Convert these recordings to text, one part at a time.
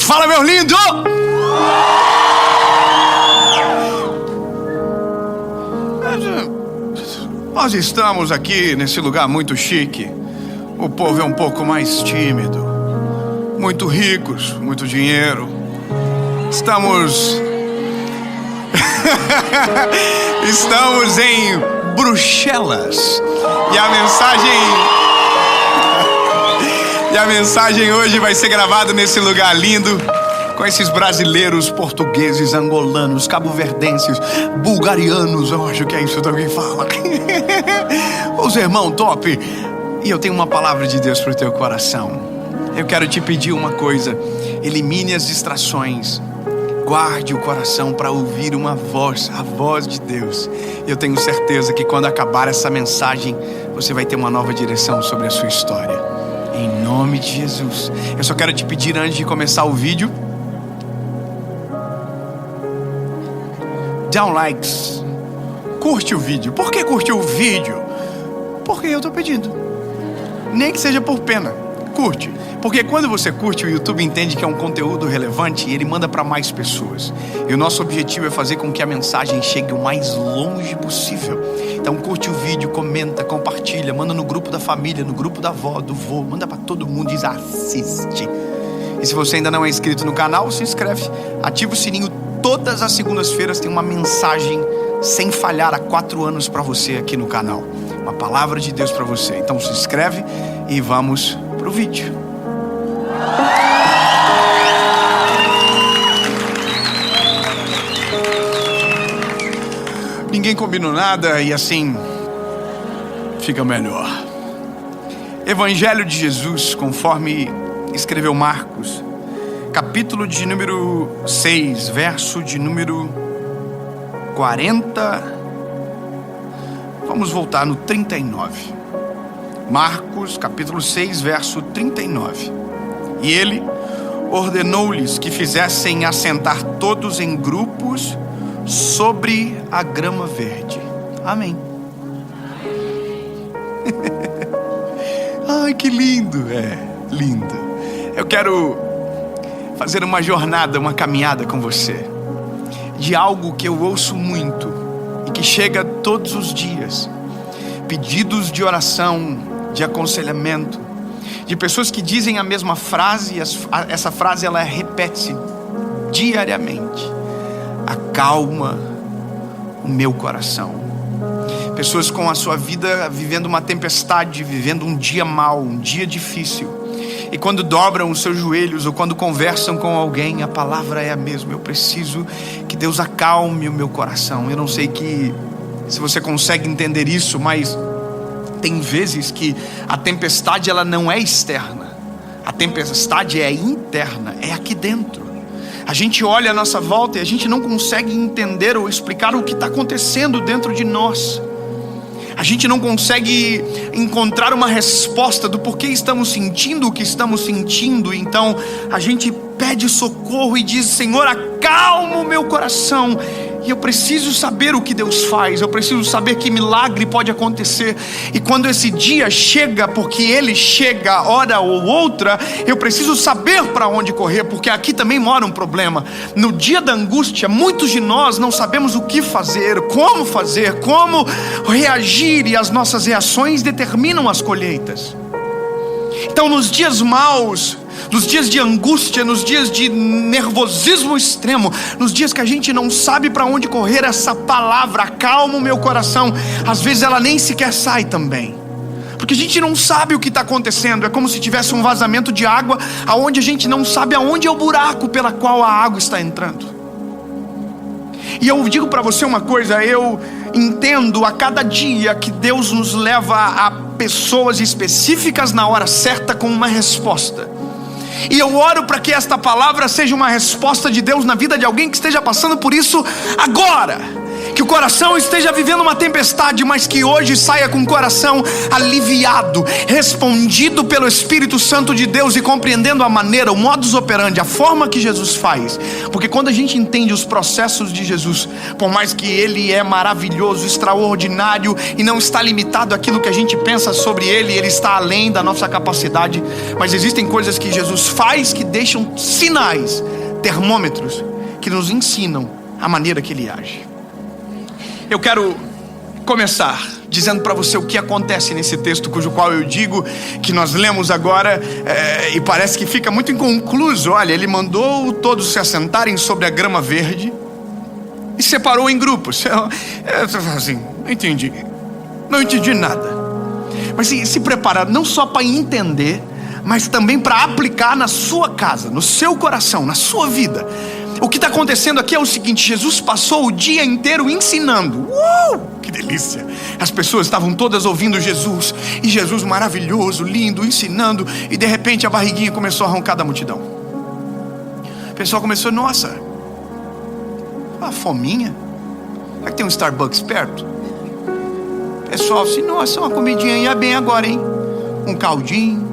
Fala, meu lindo! Nós estamos aqui nesse lugar muito chique. O povo é um pouco mais tímido. Muito ricos, muito dinheiro. Estamos em Bruxelas. E a mensagem hoje vai ser gravada nesse lugar lindo, com esses brasileiros, portugueses, angolanos, cabo-verdenses, bulgarianos, eu acho que é isso que alguém fala. Os irmãos top. E eu tenho uma palavra de Deus para o teu coração. Eu quero te pedir uma coisa: elimine as distrações, guarde o coração para ouvir uma voz, a voz de Deus. Eu tenho certeza que quando acabar essa mensagem, você vai ter uma nova direção sobre a sua história. Em nome de Jesus. Eu só quero te pedir, antes de começar o vídeo, dá um like, curte o vídeo. Por que curte o vídeo? Porque eu tô pedindo. Nem que seja por pena, curte. Porque quando você curte, o YouTube entende que é um conteúdo relevante e ele manda para mais pessoas. E o nosso objetivo é fazer com que a mensagem chegue o mais longe possível. Então curte o vídeo, comenta, compartilha, manda no grupo da família, no grupo da avó, do vô, manda para todo mundo, diz assiste. E se você ainda não é inscrito no canal, se inscreve, ativa o sininho. Todas as segundas-feiras tem uma mensagem sem falhar há 4 anos para você aqui no canal. Uma palavra de Deus para você. Então se inscreve e vamos pro vídeo. Ninguém combinou nada e assim fica melhor. Evangelho de Jesus, conforme escreveu Marcos, capítulo de número 6, verso de número 40. Vamos voltar no 39. Marcos, capítulo 6, verso 39. E ele ordenou-lhes que fizessem assentar todos em grupos sobre a grama verde. Amém. Ai, que lindo. É, lindo. Eu quero fazer uma jornada, uma caminhada com você, de algo que eu ouço muito e que chega todos os dias. Pedidos de oração, de aconselhamento, de pessoas que dizem a mesma frase e essa frase ela repete-se diariamente: acalma o meu coração. Pessoas com a sua vida vivendo uma tempestade, vivendo um dia mau, um dia difícil, e quando dobram os seus joelhos ou quando conversam com alguém, a palavra é a mesma: eu preciso que Deus acalme o meu coração. Eu não sei se você consegue entender isso, mas tem vezes que a tempestade ela não é externa, a tempestade é interna, é aqui dentro. A gente olha à nossa volta e a gente não consegue entender ou explicar o que está acontecendo dentro de nós. A gente não consegue encontrar uma resposta do porquê estamos sentindo o que estamos sentindo. Então a gente pede socorro e diz: Senhor, acalma o meu coração. E eu preciso saber o que Deus faz, eu preciso saber que milagre pode acontecer. E quando esse dia chega, porque ele chega hora ou outra, eu preciso saber para onde correr, porque aqui também mora um problema. No dia da angústia, muitos de nós não sabemos o que fazer, como reagir, e as nossas reações determinam as colheitas. Então nos dias maus, nos dias de angústia, nos dias de nervosismo extremo, nos dias que a gente não sabe para onde correr, essa palavra, acalma o meu coração, às vezes ela nem sequer sai também, porque a gente não sabe o que está acontecendo. É como se tivesse um vazamento de água, aonde a gente não sabe aonde é o buraco pela qual a água está entrando. E eu digo para você uma coisa: eu entendo a cada dia que Deus nos leva a pessoas específicas na hora certa com uma resposta. E eu oro para que esta palavra seja uma resposta de Deus na vida de alguém que esteja passando por isso agora. que o coração esteja vivendo uma tempestade, mas que hoje saia com o coração aliviado, respondido pelo Espírito Santo de Deus e compreendendo a maneira, o modus operandi, a forma que Jesus faz. Porque quando a gente entende os processos de Jesus, por mais que Ele é maravilhoso, extraordinário e não está limitado àquilo que a gente pensa sobre Ele, Ele está além da nossa capacidade, mas existem coisas que Jesus faz que deixam sinais, termômetros, que nos ensinam a maneira que Ele age. Eu quero começar dizendo para você o que acontece nesse texto, cujo qual eu digo que nós lemos agora, e parece que fica muito inconcluso. Olha, Ele mandou todos se assentarem sobre a grama verde e separou em grupos. Assim, não entendi nada. Mas se preparar não só para entender, mas também para aplicar na sua casa, no seu coração, na sua vida. O que está acontecendo aqui é o seguinte: Jesus passou o dia inteiro ensinando. Que delícia! As pessoas estavam todas ouvindo Jesus, e Jesus maravilhoso, lindo, ensinando, e de repente a barriguinha começou a roncar da multidão. O pessoal começou: nossa, uma fominha? Será que tem um Starbucks perto? O pessoal assim: nossa, uma comidinha ia bem agora, hein? Um caldinho.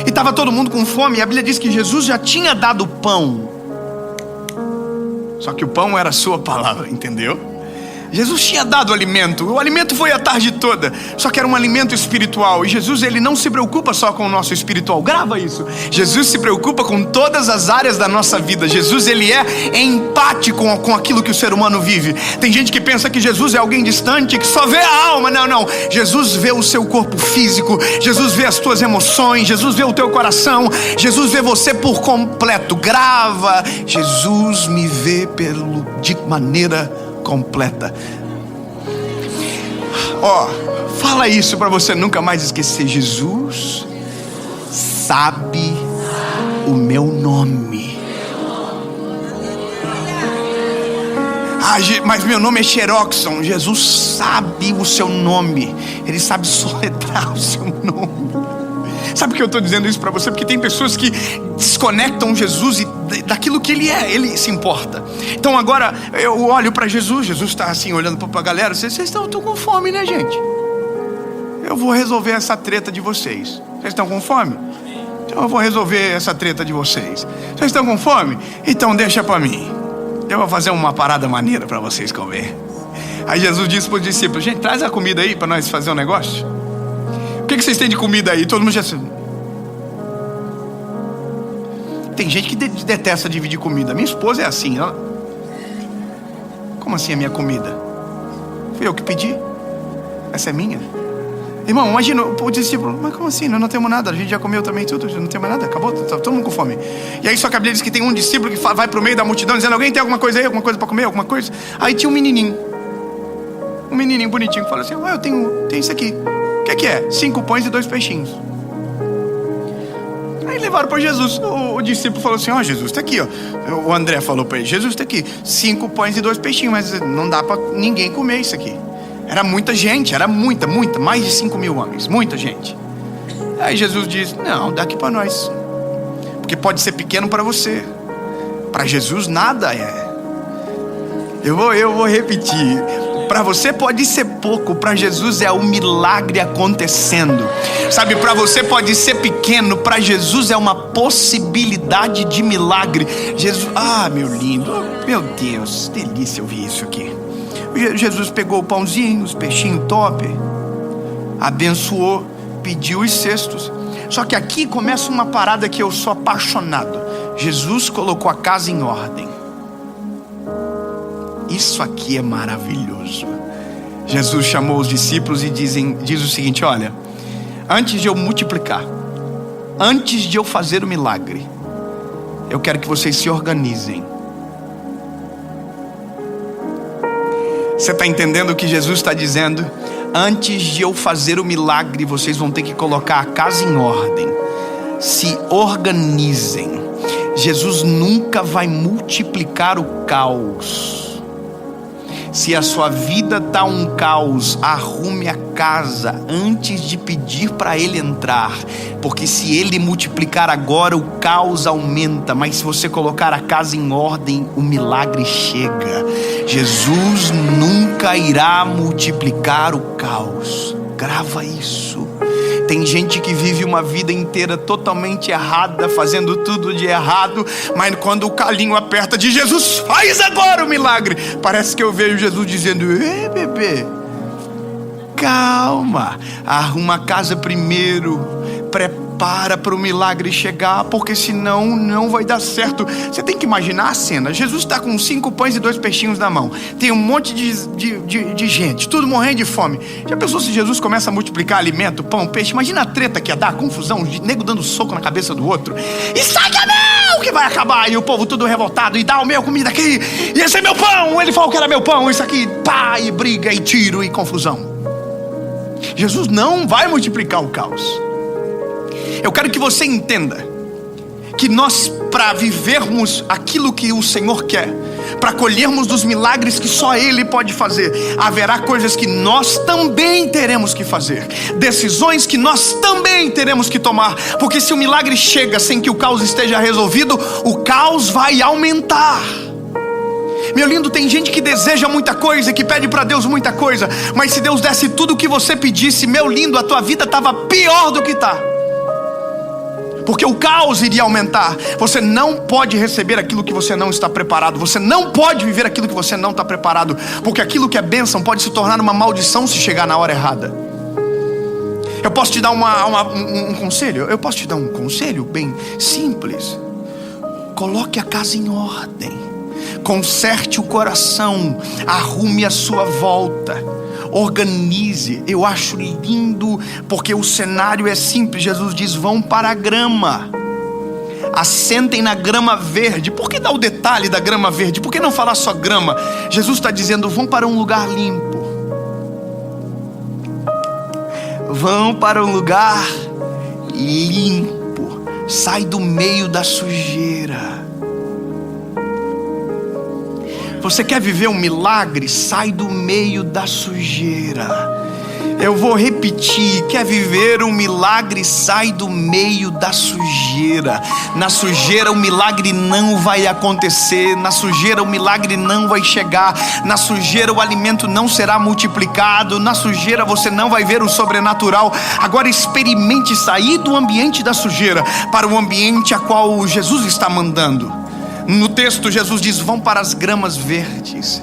E estava todo mundo com fome, e a Bíblia diz que Jesus já tinha dado pão. Só que o pão era a sua palavra, entendeu? Jesus tinha dado alimento, o alimento foi a tarde toda, só que era um alimento espiritual. E Jesus, Ele não se preocupa só com o nosso espiritual, grava isso. Jesus se preocupa com todas as áreas da nossa vida. Jesus, Ele é empático com aquilo que o ser humano vive. Tem gente que pensa que Jesus é alguém distante, que só vê a alma. Não, Jesus vê o seu corpo físico, Jesus vê as tuas emoções, Jesus vê o teu coração, Jesus vê você por completo. Grava: Jesus me vê de maneira completa. Fala isso para você nunca mais esquecer. Jesus sabe o meu nome. Mas meu nome é Xeroxon. Jesus sabe o seu nome. Ele sabe soletrar o seu nome. Sabe por que eu estou dizendo isso para você? Porque tem pessoas que desconectam Jesus daquilo que Ele é. Ele se importa. Então agora eu olho para Jesus. Jesus está assim olhando para a galera. Vocês estão com fome, né, gente? Eu vou resolver essa treta de vocês. Vocês estão com fome? Então eu vou resolver essa treta de vocês. Vocês estão com fome? Então deixa para mim. Eu vou fazer uma parada maneira para vocês comer. Aí Jesus disse para os discípulos: gente, traz a comida aí para nós fazer um negócio. O que vocês têm de comida aí? Todo mundo já... Tem gente que detesta dividir comida. Minha esposa é assim. Ela... Como assim a minha comida? Fui eu que pedi. Essa é minha. Irmão, imagina o discípulo: mas como assim? Nós não temos nada, a gente já comeu também tudo, não tem mais nada, acabou, tá todo mundo com fome. E aí só que a Bíblia diz que tem um discípulo que vai pro meio da multidão dizendo: alguém tem alguma coisa aí, alguma coisa para comer, alguma coisa? Aí tinha um menininho bonitinho que fala assim: eu tenho isso aqui. O que é? 5 pães e 2 peixinhos. Aí levaram para Jesus. O discípulo falou assim: Jesus, está aqui, ó. O André falou para ele: Jesus, está aqui, 5 pães e 2 peixinhos, mas não dá para ninguém comer isso aqui. Era muita gente, era muita, mais de 5.000 homens, muita gente. Aí Jesus diz: não, dá aqui para nós, porque pode ser pequeno para você, para Jesus nada é. Eu vou repetir: para você pode ser pouco, para Jesus é um milagre acontecendo. Sabe, para você pode ser pequeno, para Jesus é uma possibilidade de milagre. Jesus, meu lindo, meu Deus, delícia ouvir isso aqui. Jesus pegou o pãozinho, os peixinhos top, abençoou, pediu os cestos. Só que aqui começa uma parada que eu sou apaixonado. Jesus colocou a casa em ordem. Isso aqui é maravilhoso. Jesus chamou os discípulos e diz o seguinte: olha, antes de eu multiplicar, antes de eu fazer o milagre, eu quero que vocês se organizem. Você está entendendo o que Jesus está dizendo? Antes de eu fazer o milagre, vocês vão ter que colocar a casa em ordem. Se organizem. Jesus nunca vai multiplicar o caos Se a sua vida está um caos, arrume a casa antes de pedir para Ele entrar, porque se Ele multiplicar agora, o caos aumenta, mas se você colocar a casa em ordem, o milagre chega. Jesus nunca irá multiplicar o caos. Grava isso. Tem gente que vive uma vida inteira totalmente errada, fazendo tudo de errado, mas quando o calinho aperta de Jesus, faz agora o milagre, parece que eu vejo Jesus dizendo: ei, bebê, calma, arruma a casa primeiro, prepara para o milagre chegar, porque senão não vai dar certo. Você tem que imaginar a cena: Jesus está com 5 pães e 2 peixinhos na mão, tem um monte de gente, tudo morrendo de fome. Já pensou se Jesus começa a multiplicar alimento, pão, peixe? Imagina a treta que ia dar, a confusão, de nego dando soco na cabeça do outro. Isso aqui é meu, que vai acabar, e o povo tudo revoltado, e dá o meu, comida aqui, e esse é meu pão, ele falou que era meu pão, isso aqui, pá, e briga, e tiro, e confusão. Jesus não vai multiplicar o caos. Eu quero que você entenda que nós, para vivermos aquilo que o Senhor quer, para colhermos dos milagres que só Ele pode fazer, haverá coisas que nós também teremos que fazer, decisões que nós também teremos que tomar, porque se o milagre chega sem que o caos esteja resolvido, o caos vai aumentar. Meu lindo, tem gente que deseja muita coisa, que pede para Deus muita coisa, mas se Deus desse tudo o que você pedisse, meu lindo, a tua vida estava pior do que está, porque o caos iria aumentar. Você não pode receber aquilo que você não está preparado. Você não pode viver aquilo que você não está preparado, porque aquilo que é bênção pode se tornar uma maldição se chegar na hora errada. Eu posso te dar um conselho? Eu posso te dar um conselho bem simples. Coloque a casa em ordem, conserte o coração, arrume a sua volta, organize. Eu acho lindo, porque o cenário é simples. Jesus diz: vão para a grama, assentem na grama verde. Por que dar o detalhe da grama verde? Por que não falar só grama? Jesus está dizendo: vão para um lugar limpo, vão para um lugar limpo, sai do meio da sujeira. Você quer viver um milagre? Sai do meio da sujeira. Eu vou repetir: quer viver um milagre? Sai do meio da sujeira. Na sujeira o milagre não vai acontecer. Na sujeira o milagre não vai chegar. Na sujeira o alimento não será multiplicado. Na sujeira você não vai ver o sobrenatural. Agora experimente sair do ambiente da sujeira para o ambiente a qual Jesus está mandando. No texto Jesus diz: vão para as gramas verdes.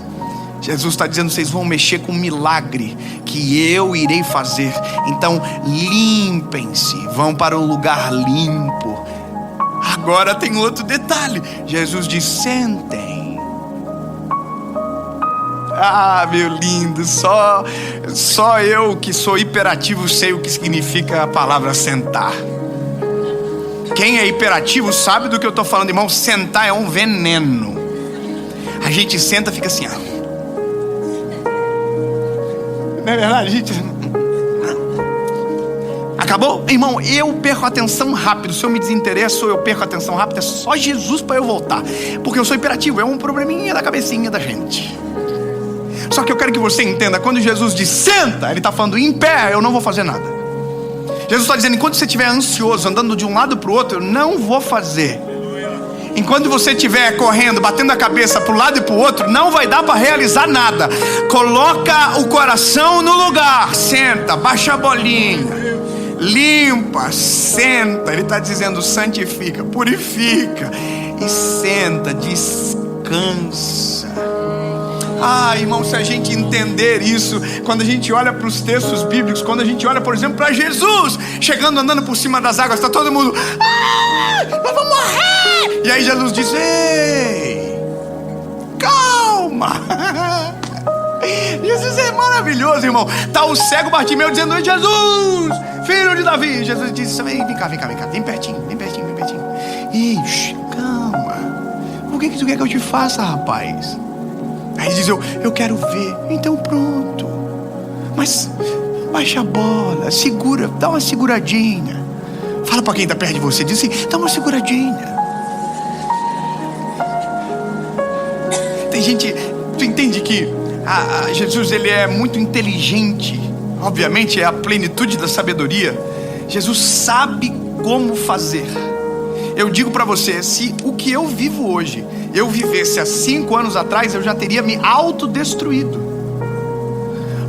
Jesus está dizendo: vocês vão mexer com um milagre que eu irei fazer. Então limpem-se, vão para um lugar limpo. Agora tem outro detalhe. Jesus diz: sentem. Ah, meu lindo, só eu que sou hiperativo sei o que significa a palavra sentar. Quem é hiperativo sabe do que eu estou falando, irmão. Sentar é um veneno. A gente senta e fica assim, ó. Não é verdade? A gente... Acabou? Irmão, eu perco a atenção rápido. Se eu me desinteresso, eu perco a atenção rápido. É só Jesus para eu voltar, porque eu sou hiperativo. É um probleminha da cabecinha da gente. Só que eu quero que você entenda: quando Jesus diz senta, Ele está falando em pé, eu não vou fazer nada. Jesus está dizendo: enquanto você estiver ansioso, andando de um lado para o outro, eu não vou fazer. Enquanto você estiver correndo, batendo a cabeça para um lado e para o outro, não vai dar para realizar nada. Coloca o coração no lugar, senta, baixa a bolinha, limpa, senta. Ele está dizendo: santifica, purifica e senta, descansa. Ah, irmão, se a gente entender isso, quando a gente olha para os textos bíblicos, quando a gente olha, por exemplo, para Jesus chegando, andando por cima das águas, está todo mundo: eu vou morrer. E aí Jesus diz: ei, calma. Jesus é maravilhoso, irmão. Está o cego Bartimeu dizendo: Jesus, filho de Davi. Jesus diz: vem cá, vem pertinho. Ei, calma. O que tu quer que eu te faça, rapaz? Aí ele diz: eu quero ver. Então pronto. Mas baixa a bola, segura, dá uma seguradinha. Fala para quem está perto de você, diz assim: dá uma seguradinha. Tem gente, tu entende que Jesus, ele é muito inteligente, obviamente é a plenitude da sabedoria. Jesus sabe como fazer. Eu digo para você, se o que eu vivo hoje, eu vivesse há 5 anos atrás, eu já teria me autodestruído.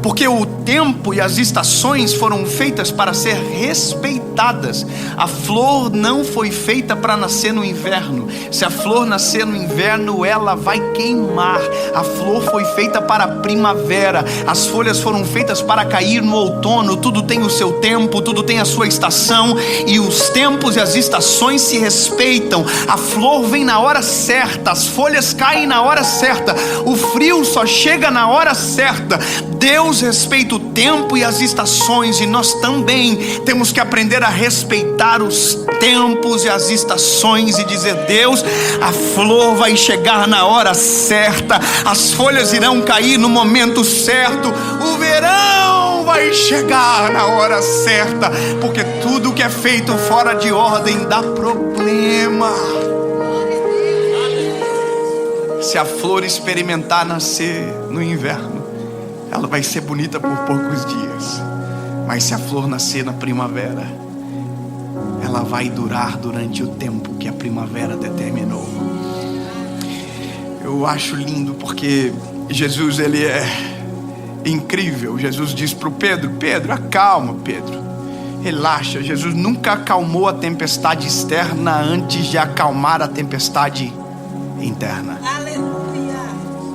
Porque o tempo e as estações foram feitas para ser respeitadas. A flor não foi feita para nascer no inverno. Se a flor nascer no inverno, ela vai queimar. A flor foi feita para a primavera. As folhas foram feitas para cair no outono. Tudo tem o seu tempo, tudo tem a sua estação. E os tempos e as estações se respeitam. A flor vem na hora certa, as folhas caem na hora certa. O frio só chega na hora certa. Deus respeita o tempo e as estações, e nós também temos que aprender a respeitar os tempos e as estações e dizer: Deus, a flor vai chegar na hora certa, as folhas irão cair no momento certo, o verão vai chegar na hora certa, porque tudo que é feito fora de ordem dá problema. Se a flor experimentar nascer no inverno, ela vai ser bonita por poucos dias. Mas se a flor nascer na primavera, ela vai durar durante o tempo que a primavera determinou. Eu acho lindo porque Jesus, ele é incrível. Jesus diz para o Pedro: Pedro, acalma, Pedro, relaxa. Jesus nunca acalmou a tempestade externa antes de acalmar a tempestade interna.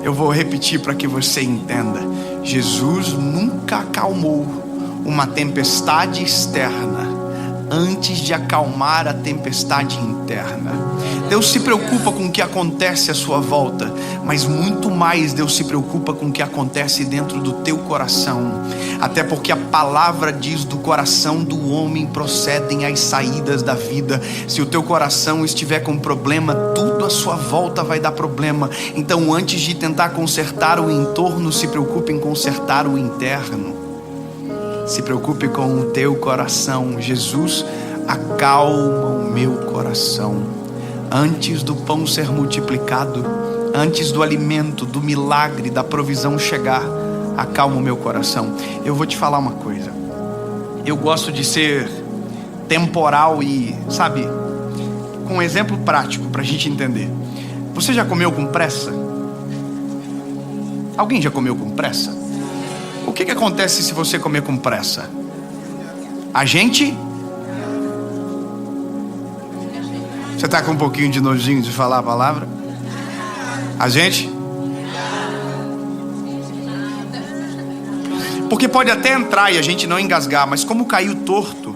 Eu vou repetir para que você entenda. Jesus nunca acalmou uma tempestade externa antes de acalmar a tempestade interna. Deus se preocupa com o que acontece à sua volta, mas muito mais Deus se preocupa com o que acontece dentro do teu coração. Até porque a palavra diz: do coração do homem procedem as saídas da vida. Se o teu coração estiver com problema, tudo à sua volta vai dar problema. Então, antes de tentar consertar o entorno, se preocupe em consertar o interno. Se preocupe com o teu coração. Jesus acalma o meu coração. Antes do pão ser multiplicado, antes do alimento, do milagre, da provisão chegar, acalma o meu coração. Eu vou te falar uma coisa. Eu gosto de ser temporal e, sabe, com um exemplo prático para a gente entender. Você já comeu com pressa? Alguém já comeu com pressa? O que acontece se você comer com pressa? Você está com um pouquinho de nojinho de falar a palavra? Porque pode até entrar e a gente não engasgar, mas como caiu torto,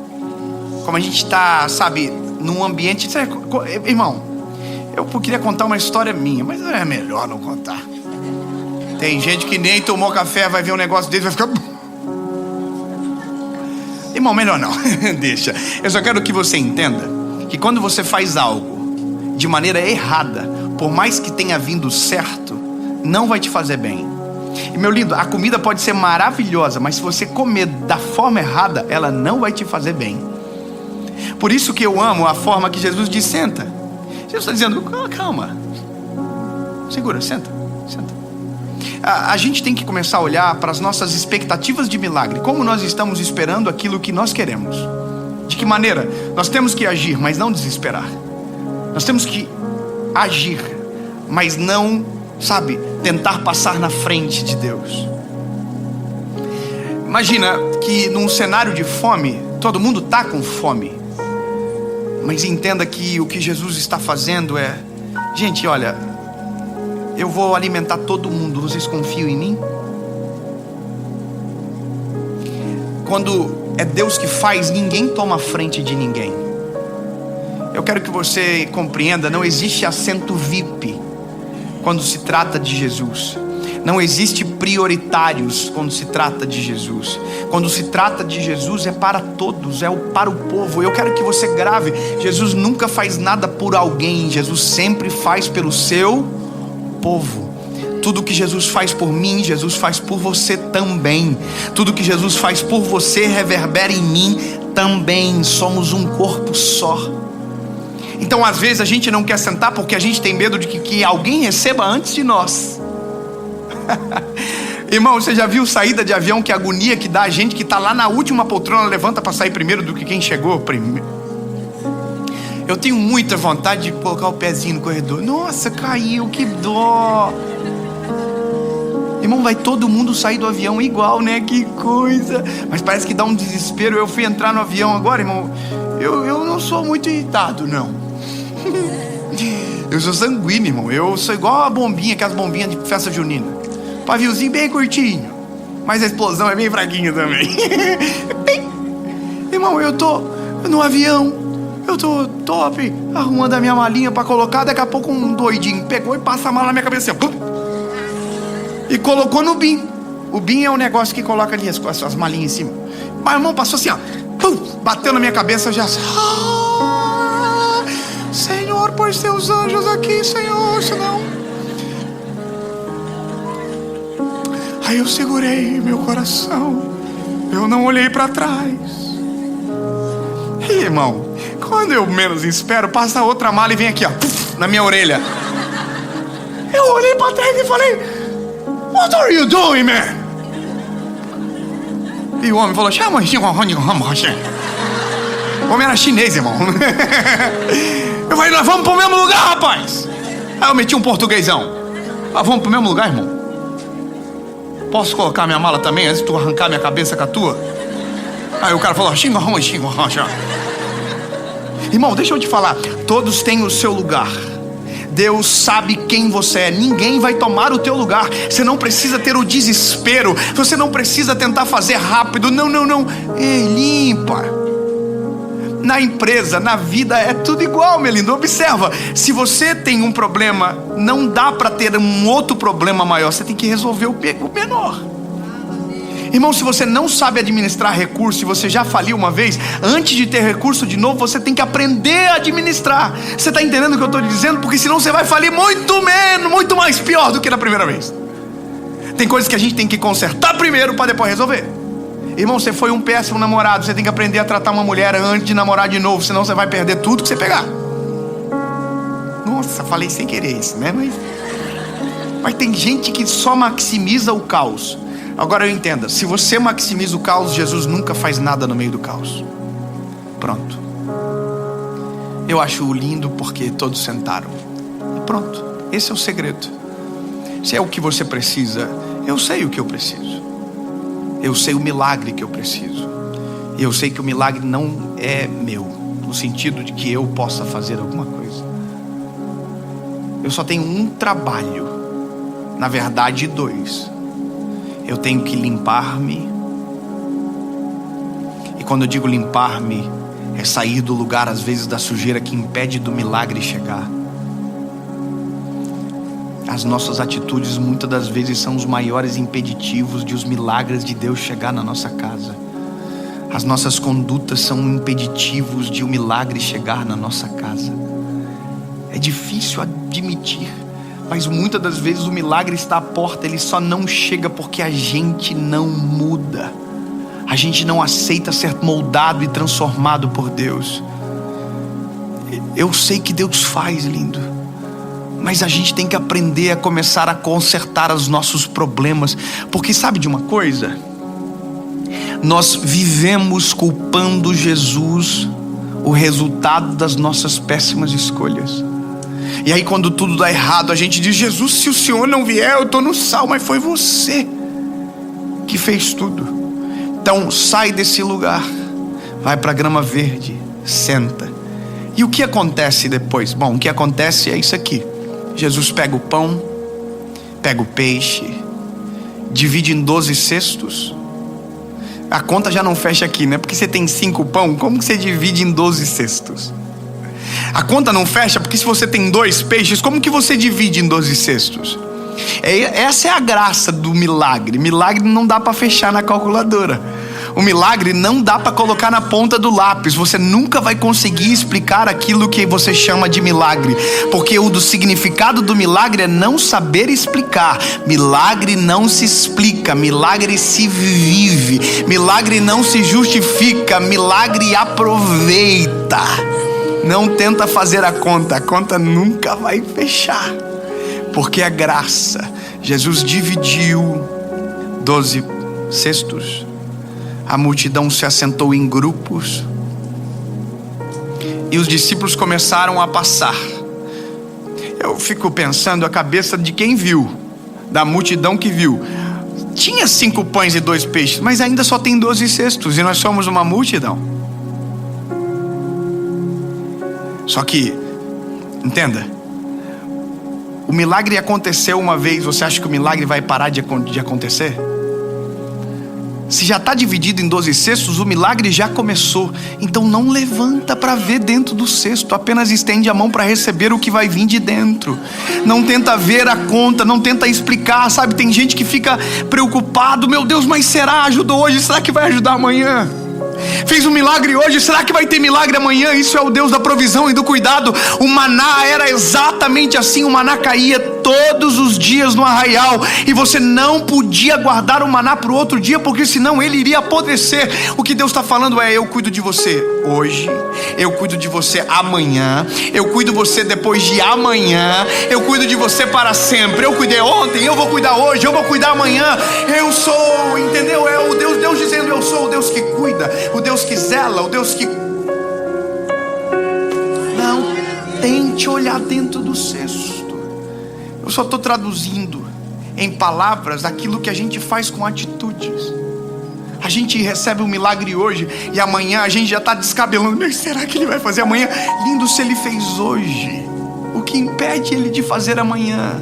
como a gente está, sabe, num ambiente... Irmão, eu queria contar uma história minha, mas é melhor não contar. Tem gente que nem tomou café, vai ver um negócio desse, vai ficar... Irmão, melhor não, deixa. Eu só quero que você entenda que quando você faz algo de maneira errada, por mais que tenha vindo certo, não vai te fazer bem. E meu lindo, a comida pode ser maravilhosa, mas se você comer da forma errada, ela não vai te fazer bem. Por isso que eu amo a forma que Jesus diz: senta. Jesus está dizendo: calma, segura, senta. A gente tem que começar a olhar para as nossas expectativas de milagre. Como nós estamos esperando aquilo que nós queremos? De que maneira? Nós temos que agir, mas não desesperar. Nós temos que agir, mas não, sabe, tentar passar na frente de Deus. Imagina que num cenário de fome, todo mundo está com fome. Mas entenda que o que Jesus está fazendo é: gente, olha, eu vou alimentar todo mundo, vocês confiam em mim? Quando é Deus que faz, ninguém toma a frente de ninguém. Eu quero que você compreenda: não existe assento VIP quando se trata de Jesus. Não existe prioritários quando se trata de Jesus. Quando se trata de Jesus, é para todos, é para o povo. Eu quero que você grave: Jesus nunca faz nada por alguém, Jesus sempre faz pelo seu povo. Tudo que Jesus faz por mim, Jesus faz por você também. Tudo que Jesus faz por você reverbera em mim também. Somos um corpo só. Então às vezes a gente não quer sentar porque a gente tem medo de que alguém receba antes de nós. Irmão, você já viu saída de avião, que agonia que dá a gente que está lá na última poltrona, levanta para sair primeiro do que quem chegou primeiro? Eu tenho muita vontade de colocar o pezinho no corredor. Nossa, caiu, que dó. Irmão, vai todo mundo sair do avião igual, né? Que coisa. Mas parece que dá um desespero. Eu fui entrar no avião agora, irmão. Eu não sou muito irritado, não. Eu sou sanguíneo, irmão. Eu sou igual a bombinha, aquelas bombinhas de festa junina. Paviozinho bem curtinho, mas a explosão é bem fraquinha também. Irmão, eu tô no avião, eu tô top, arrumando a minha malinha pra colocar. Daqui a pouco um doidinho pegou e passa a mala na minha cabeça assim, e colocou no BIM. O BIM é um negócio que coloca ali as malinhas em cima. Mas irmão, passou assim, ó, bateu na minha cabeça. Já Senhor, por seus anjos aqui, Senhor, senão... Aí eu segurei meu coração, eu não olhei para trás. E irmão, quando eu menos espero, passa outra mala e vem aqui, ó, na minha orelha. Eu olhei para trás e falei, What are you doing, man? E o homem falou, o homem era chinês, irmão. Eu falei, nós vamos pro mesmo lugar, rapaz. Aí eu meti um portuguesão. Vamos pro mesmo lugar, irmão? Posso colocar minha mala também antes de tu arrancar minha cabeça com a tua? Aí o cara falou, irmão, deixa eu te falar, todos têm o seu lugar. Deus sabe quem você é. Ninguém vai tomar o teu lugar. Você não precisa ter o desespero. Você não precisa tentar fazer rápido. Não. Ei, limpa. Na empresa, na vida, é tudo igual, meu lindo. Observa, se você tem um problema, não dá para ter um outro problema maior. Você tem que resolver o menor. Irmão, se você não sabe administrar recursos, se você já faliu uma vez, antes de ter recurso de novo, você tem que aprender a administrar. Você está entendendo o que eu estou dizendo? Porque senão você vai falir muito mais pior do que na primeira vez. Tem coisas que a gente tem que consertar primeiro para depois resolver. Irmão, você foi um péssimo namorado, você tem que aprender a tratar uma mulher antes de namorar de novo, senão você vai perder tudo que você pegar. Nossa, falei sem querer isso, né? Mas tem gente que só maximiza o caos. Agora eu entenda, se você maximiza o caos, Jesus nunca faz nada no meio do caos. Pronto. Eu acho lindo porque todos sentaram. E pronto, esse é o segredo. Se é o que você precisa, eu sei o que eu preciso. Eu sei o milagre que eu preciso. E eu sei que o milagre não é meu, no sentido de que eu possa fazer alguma coisa. Eu só tenho um trabalho, na verdade 2. Eu tenho que limpar-me. E quando eu digo limpar-me, é sair do lugar, às vezes, da sujeira que impede do milagre chegar. As nossas atitudes muitas das vezes são os maiores impeditivos de os milagres de Deus chegar na nossa casa. As nossas condutas são impeditivos de o milagre chegar na nossa casa. É difícil admitir, mas muitas das vezes o milagre está à porta. Ele só não chega porque a gente não muda. A gente não aceita ser moldado e transformado por Deus. Eu sei que Deus faz, lindo, mas a gente tem que aprender a começar a consertar os nossos problemas. Porque sabe de uma coisa? Nós vivemos culpando Jesus, o resultado das nossas péssimas escolhas. E aí quando tudo dá errado, a gente diz, Jesus, se o Senhor não vier, eu estou no sal. Mas foi você que fez tudo. Então sai desse lugar, vai para a grama verde, senta. E o que acontece depois? Bom, o que acontece é isso aqui. Jesus pega o pão, pega o peixe, divide em 12 cestos. A conta já não fecha aqui, né? Porque você tem 5 pão, como que você divide em 12 cestos? A conta não fecha porque se você tem 2 peixes, como que você divide em 12 cestos? Essa é a graça do milagre. Milagre não dá para fechar na calculadora. O milagre não dá para colocar na ponta do lápis. Você nunca vai conseguir explicar aquilo que você chama de milagre, porque o do significado do milagre é não saber explicar. Milagre não se explica, milagre se vive. Milagre não se justifica, milagre aproveita. Não tenta fazer a conta nunca vai fechar, porque é graça. Jesus dividiu 12 cestos. A multidão se assentou em grupos e os discípulos começaram a passar. Eu fico pensando a cabeça de quem viu, da multidão que viu. Tinha 5 pães e 2 peixes, mas ainda só tem 12 cestos e nós somos uma multidão. Só que, entenda, o milagre aconteceu uma vez. Você acha que o milagre vai parar de acontecer? Se já está dividido em 12 cestos, o milagre já começou. Então não levanta para ver dentro do cesto, apenas estende a mão para receber o que vai vir de dentro. Não tenta ver a conta, não tenta explicar, sabe? Tem gente que fica preocupado: meu Deus, mas será? Ajudou hoje, será que vai ajudar amanhã? Fez um milagre hoje, será que vai ter milagre amanhã? Isso é o Deus da provisão e do cuidado. O maná era exatamente assim. O maná caía todos os dias no arraial, e você não podia guardar o maná para o outro dia, porque senão ele iria apodrecer. O que Deus está falando é: eu cuido de você hoje, eu cuido de você amanhã, eu cuido de você depois de amanhã, eu cuido de você para sempre. Eu cuidei ontem, eu vou cuidar hoje, eu vou cuidar amanhã. Eu sou, entendeu? É o Deus dizendo: eu sou o Deus que cuida, o Deus que zela, o Deus que... Não tente olhar dentro do cesto. Eu só estou traduzindo em palavras aquilo que a gente faz com atitudes. A gente recebe um milagre hoje e amanhã a gente já está descabelando: mas será que ele vai fazer amanhã? Lindo se ele fez hoje. O que impede ele de fazer amanhã?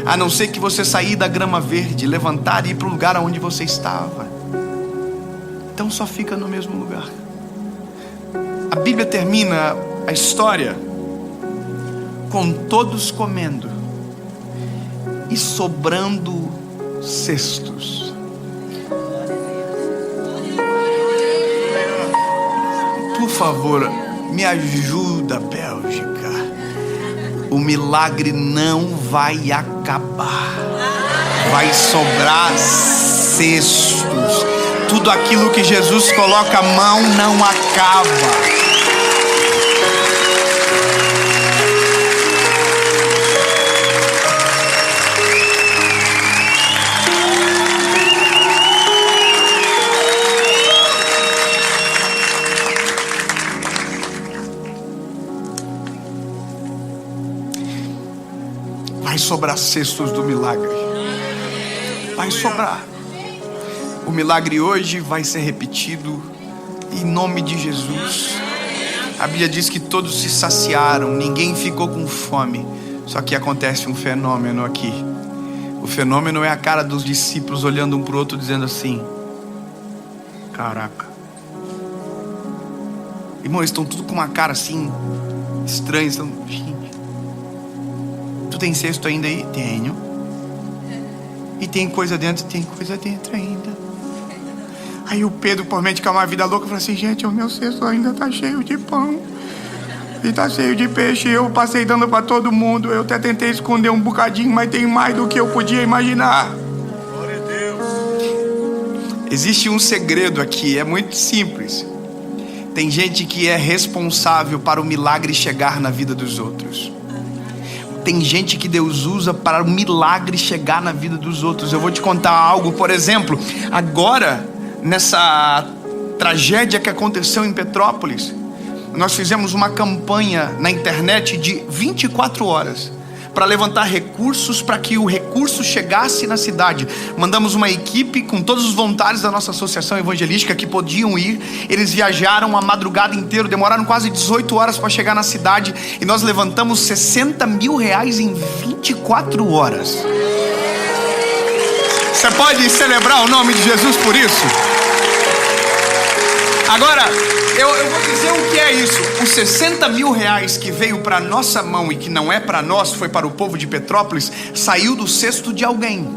A não ser que você sair da grama verde, levantar e ir para o lugar onde você estava. Então só fica no mesmo lugar. A Bíblia termina a história com todos comendo e sobrando cestos. Por favor, me ajuda, Bélgica. O milagre não vai acabar. Vai sobrar cestos. Tudo aquilo que Jesus coloca a mão não acaba. Vai sobrar cestos do milagre. Vai sobrar. O milagre hoje vai ser repetido em nome de Jesus. A Bíblia diz que todos se saciaram, ninguém ficou com fome. Só que acontece um fenômeno aqui. O fenômeno é a cara dos discípulos olhando um para o outro, dizendo assim: caraca. Irmãos, estão tudo com uma cara assim estranha. Gente, tu tem cesto ainda aí? Tenho. E tem coisa dentro? Tem coisa dentro ainda. Aí o Pedro, por meio de ficar uma vida louca, falou assim: gente, o meu cesto ainda está cheio de pão e está cheio de peixe. Eu passei dando para todo mundo. Eu até tentei esconder um bocadinho, mas tem mais do que eu podia imaginar. Glória a Deus. Existe um segredo aqui, é muito simples. Tem gente que é responsável para o milagre chegar na vida dos outros. Tem gente que Deus usa para o milagre chegar na vida dos outros. Eu vou te contar algo, por exemplo, agora, nessa tragédia que aconteceu em Petrópolis, nós fizemos uma campanha na internet de 24 horas para levantar recursos para que o recurso chegasse na cidade. Mandamos uma equipe com todos os voluntários da nossa associação evangelística que podiam ir. Eles viajaram a madrugada inteira, demoraram quase 18 horas para chegar na cidade, e nós levantamos R$60 mil em 24 horas. Você pode celebrar o nome de Jesus por isso? Agora, eu vou dizer o que é isso. Os R$60 mil que veio para nossa mão e que não é para nós, foi para o povo de Petrópolis, saiu do cesto de alguém.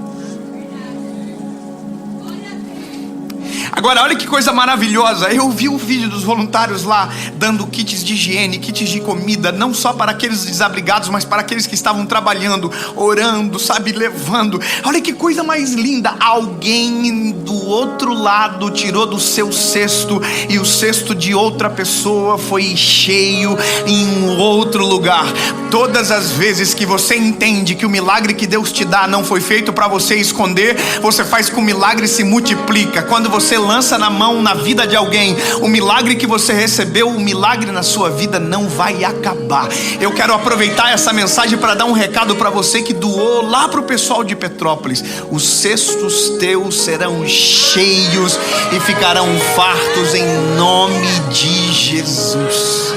Agora, olha que coisa maravilhosa. Eu vi um vídeo dos voluntários lá dando kits de higiene, kits de comida, não só para aqueles desabrigados, mas para aqueles que estavam trabalhando, orando, sabe, levando. Olha que coisa mais linda. Alguém do outro lado tirou do seu cesto e o cesto de outra pessoa foi cheio em um outro lugar. Todas as vezes que você entende que o milagre que Deus te dá não foi feito para você esconder, você faz com que o milagre se multiplica. Quando você lança na mão, na vida de alguém, o milagre que você recebeu, o milagre na sua vida não vai acabar. Eu quero aproveitar essa mensagem para dar um recado para você que doou lá para o pessoal de Petrópolis. Os cestos teus serão cheios e ficarão fartos em nome de Jesus.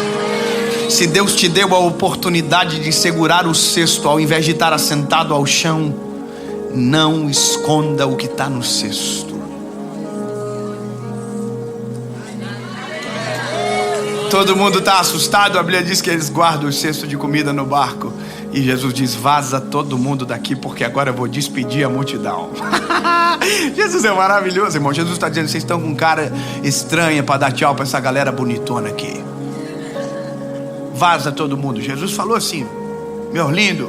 Se Deus te deu a oportunidade de segurar o cesto ao invés de estar assentado ao chão, não esconda o que está no cesto. Todo mundo está assustado. A Bíblia diz que eles guardam o cesto de comida no barco. E Jesus diz: vaza todo mundo daqui, porque agora eu vou despedir a multidão. Jesus é maravilhoso, irmão. Jesus está dizendo: vocês estão com cara estranha para dar tchau para essa galera bonitona aqui. Vaza todo mundo. Jesus falou assim: meu lindo.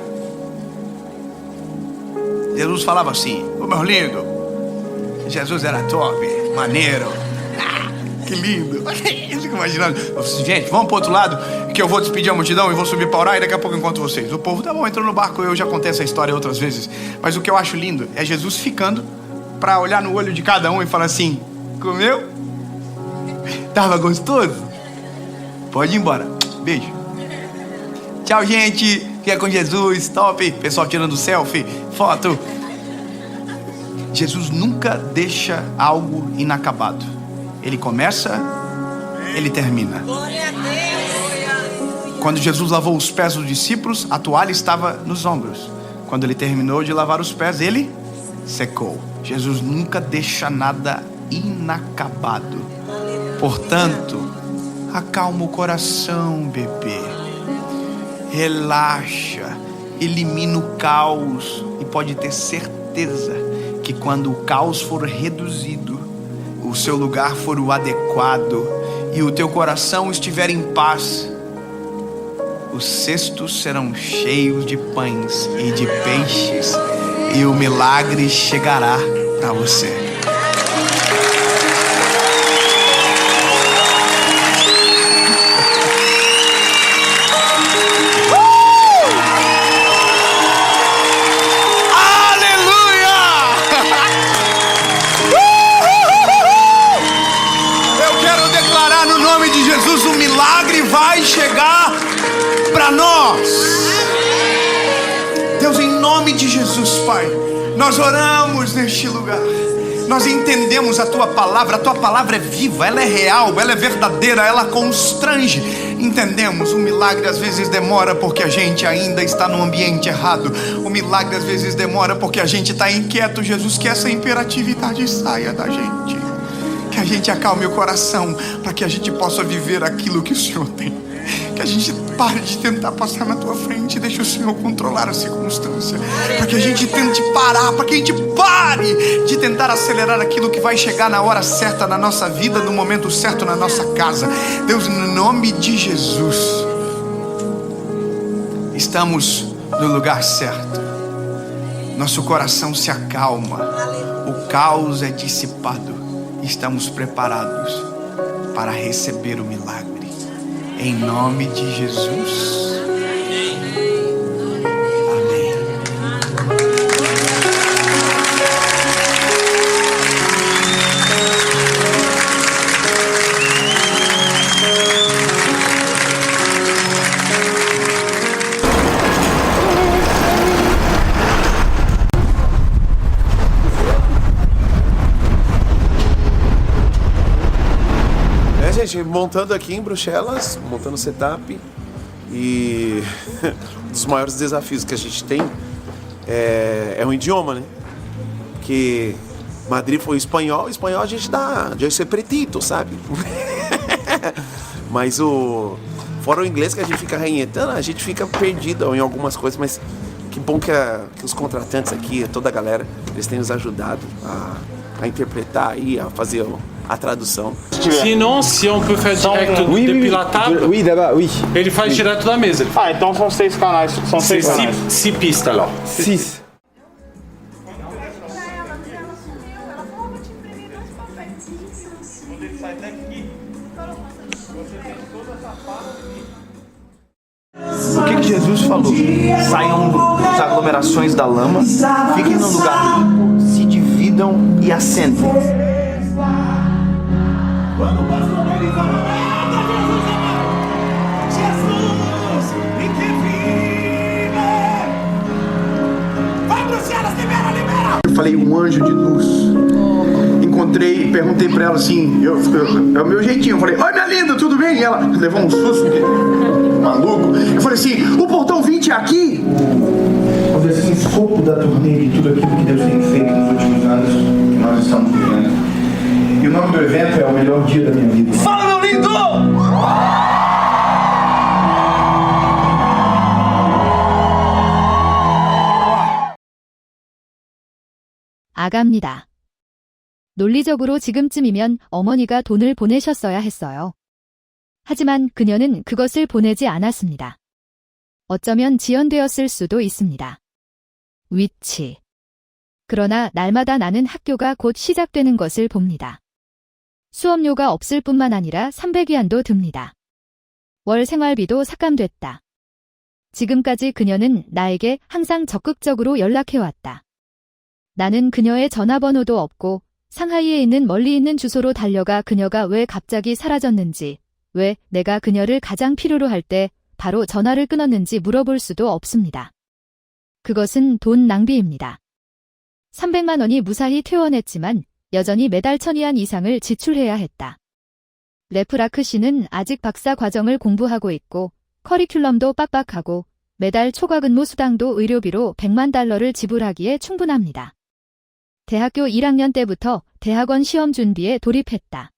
Jesus falava assim: ô meu lindo. Jesus era top, maneiro. Que lindo. Eu fico imaginando. Gente, vamos para o outro lado, que eu vou despedir a multidão e vou subir para orar, e daqui a pouco eu encontro vocês. O povo, tá bom, entrou no barco. Eu já contei essa história outras vezes. Mas o que eu acho lindo é Jesus ficando para olhar no olho de cada um e falar assim: comeu? Tava gostoso? Pode ir embora. Beijo. Tchau, gente. Fica com Jesus. Top. Pessoal tirando selfie, foto. Jesus nunca deixa algo inacabado. Ele começa, ele termina. Quando Jesus lavou os pés dos discípulos, a toalha estava nos ombros. Quando ele terminou de lavar os pés, ele secou. Jesus nunca deixa nada inacabado. Portanto, acalma o coração, bebê. Relaxa, elimina o caos e pode ter certeza que quando o caos for reduzido, o seu lugar for o adequado e o teu coração estiver em paz, os cestos serão cheios de pães e de peixes e o milagre chegará para você. Jesus, o milagre vai chegar para nós. Deus, em nome de Jesus, Pai, nós oramos neste lugar. Nós entendemos a Tua palavra é viva, ela é real, ela é verdadeira, ela constrange. Entendemos, o milagre às vezes demora porque a gente ainda está no ambiente errado. O milagre às vezes demora porque a gente está inquieto. Jesus, que essa imperatividade saia da gente. Que a gente acalme o coração para que a gente possa viver aquilo que o Senhor tem. Que a gente pare de tentar passar na tua frente e deixe o Senhor controlar a circunstância. Para que a gente tente parar, para que a gente pare de tentar acelerar aquilo que vai chegar na hora certa na nossa vida, no momento certo na nossa casa. Deus, em nome de Jesus, estamos no lugar certo. Nosso coração se acalma, o caos é dissipado. Estamos preparados para receber o milagre. Em nome de Jesus. Amém. Gente, montando aqui em Bruxelas, montando setup, e um dos maiores desafios que a gente tem é um idioma, né? Porque Madrid foi espanhol a gente dá, já ser pretito, sabe? Mas fora o inglês que a gente fica arranhetando, a gente fica perdido em algumas coisas, mas que bom que os contratantes aqui, toda a galera, eles têm nos ajudado a interpretar e a fazer a tradução. Sinon, se on peut faire direct depuis la table, Oui, d'abord, oui. ele faz direto da mesa. Ah, então são 6 canais. São 6 canais. Se pista lá. 6. O que Jesus falou? Saiam das aglomerações da lama, fiquem num lugar limpo, se dividam e assentem. Eu falei, um anjo de luz. Encontrei, perguntei pra ela assim, é o meu jeitinho. Eu falei, oi minha linda, tudo bem? E ela levou um susto, maluco. Eu falei assim, o portão 20 é aqui? Eu falei assim, escopo da turnê de tudo aquilo que Deus tem feito nos últimos anos que nós estamos vivendo. E o nome do evento é o melhor dia da minha vida. Fala, meu lindo! 아가입니다. 논리적으로 지금쯤이면 어머니가 돈을 보내셨어야 했어요. 하지만 그녀는 그것을 보내지 않았습니다. 어쩌면 지연되었을 수도 있습니다. 위치. 그러나 날마다 나는 학교가 곧 시작되는 것을 봅니다. 수업료가 없을 뿐만 아니라 300위안도 듭니다. 월 생활비도 삭감됐다. 지금까지 그녀는 나에게 항상 적극적으로 연락해왔다. 나는 그녀의 전화번호도 없고 상하이에 있는 멀리 있는 주소로 달려가 그녀가 왜 갑자기 사라졌는지, 왜 내가 그녀를 가장 필요로 할 때 바로 전화를 끊었는지 물어볼 수도 없습니다. 그것은 돈 낭비입니다. 300만 원이 무사히 퇴원했지만 여전히 매달 1000위안 이상을 지출해야 했다. 레프라크 씨는 아직 박사 과정을 공부하고 있고 커리큘럼도 빡빡하고 매달 초과 근무 수당도 의료비로 100만 달러를 지불하기에 충분합니다. 대학교 1학년 때부터 대학원 시험 준비에 돌입했다.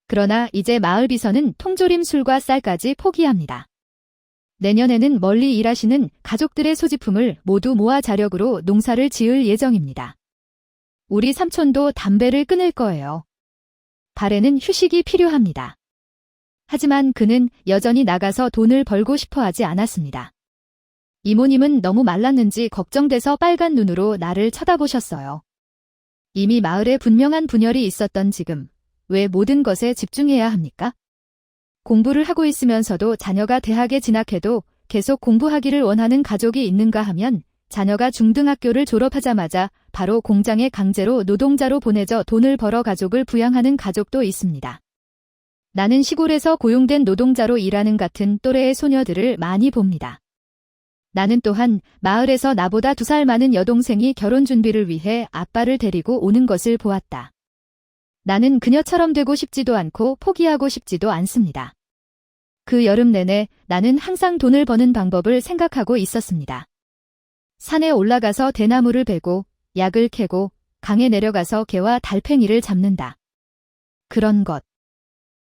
그러나 이제 마을 비서는 통조림 술과 쌀까지 포기합니다. 내년에는 멀리 일하시는 가족들의 소지품을 모두 모아 자력으로 농사를 지을 예정입니다. 우리 삼촌도 담배를 끊을 거예요. 발에는 휴식이 필요합니다. 하지만 그는 여전히 나가서 돈을 벌고 싶어 하지 않았습니다. 이모님은 너무 말랐는지 걱정돼서 빨간 눈으로 나를 쳐다보셨어요. 이미 마을에 분명한 분열이 있었던 지금 왜 모든 것에 집중해야 합니까? 공부를 하고 있으면서도 자녀가 대학에 진학해도 계속 공부하기를 원하는 가족이 있는가 하면 자녀가 중등학교를 졸업하자마자 바로 공장에 강제로 노동자로 보내져 돈을 벌어 가족을 부양하는 가족도 있습니다. 나는 시골에서 고용된 노동자로 일하는 같은 또래의 소녀들을 많이 봅니다. 나는 또한 마을에서 나보다 2살 많은 여동생이 결혼 준비를 위해 아빠를 데리고 오는 것을 보았다. 나는 그녀처럼 되고 싶지도 않고 포기하고 싶지도 않습니다. 그 여름 내내 나는 항상 돈을 버는 방법을 생각하고 있었습니다. 산에 올라가서 대나무를 베고 약을 캐고 강에 내려가서 개와 달팽이를 잡는다. 그런 것.